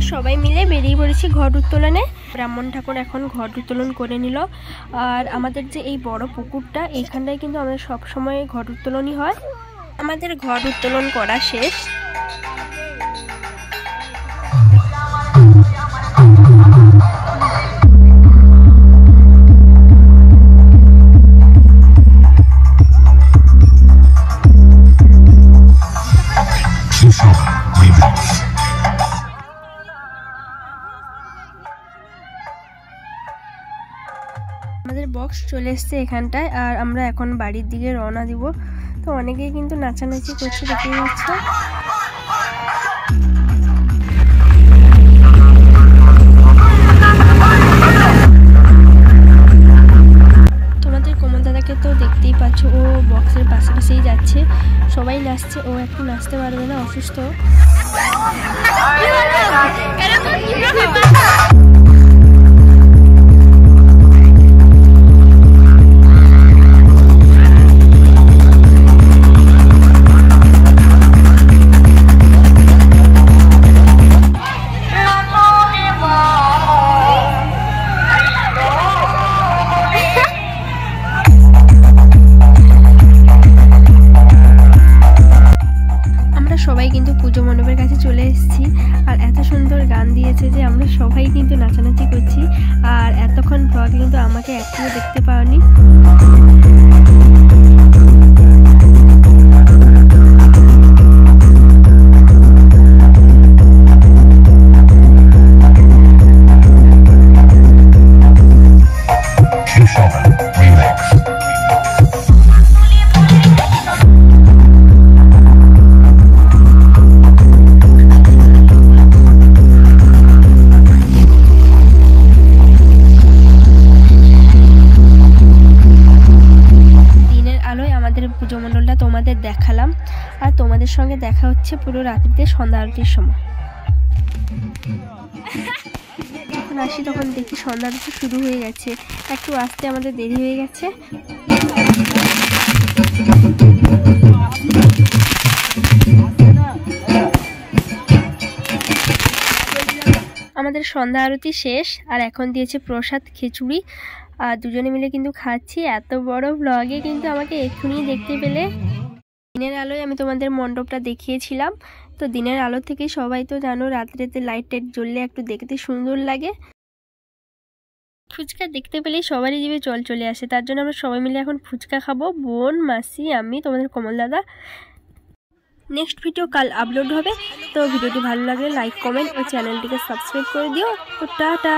সবাই মিলে বেরিয়ে পড়েছি ঘট উত্তোলনে। ব্রাহ্মণ ঠাকুর এখন ঘট উত্তোলন করে নিল। আর আমাদের যে এই বড় পুকুরটা, এইখানটায় কিন্তু আমাদের সব সময় ঘট উত্তোলনই হয়। আমাদের ঘট উত্তোলন করা শেষ। আমাদের বক্স চলে এসছে এখানটায়, আর আমরা এখন বাড়ির দিকে রওনা দিব। তো অনেকেই কিন্তু নাচানাচি করছে, দেখতে পাচ্ছ। তোমাদের কোমল দাদাকে তো দেখতেই পাচ্ছ, ও বক্সের পাশাপাশিই যাচ্ছে। সবাই নাচছে, ও একটু নাচতে পারবে না, অসুস্থ। সবাই কিন্তু পুজো মণ্ডপের কাছে চলে এসেছি, আর এত সুন্দর গান দিয়েছে যে আমরা সবাই কিন্তু নাচানাচি করছি। আর এতক্ষণ ব্লগে কিন্তু আমাকে একটুও দেখতে পাওনি। পুজো মণ্ডলটা তোমাদের দেখালাম, আর তোমাদের সঙ্গে দেখা হচ্ছে পুরো রাত্রিতে সন্ধ্যা আরতির সময়। যখন আসি তখন দেখি সন্ধ্যা আরতি শুরু হয়ে গেছে। একটু আসতে আমাদের দেরি হয়ে গেছে। আমাদের সন্ধ্যা আরতি শেষ, আর এখন দিয়েছে প্রসাদ খিচুড়ি, আর দুজনে মিলে কিন্তু খাচ্ছি। এত বড় ব্লগে কিন্তু আমাকে এক্ষুনি দেখতে পেলে। দিনের আলোয় আমি তোমাদের মণ্ডপটা দেখিয়েছিলাম। তো দিনের আলো থেকে সবাই তো জানো রাত্রেতে লাইট টাইট জ্বললে একটু দেখতে সুন্দর লাগে। ফুচকা দেখতে পেলেই সবারই জিভে জল চলে আসে। তার জন্য আমরা সবাই মিলে এখন ফুচকা খাবো, বোন, মাসি, আমি, তোমাদের কমল দাদা। নেক্সট ভিডিও কাল আপলোড হবে। তো ভিডিওটি ভালো লাগলে লাইক, কমেন্ট ও চ্যানেলটিকে সাবস্ক্রাইব করে দিও। তো টাটা।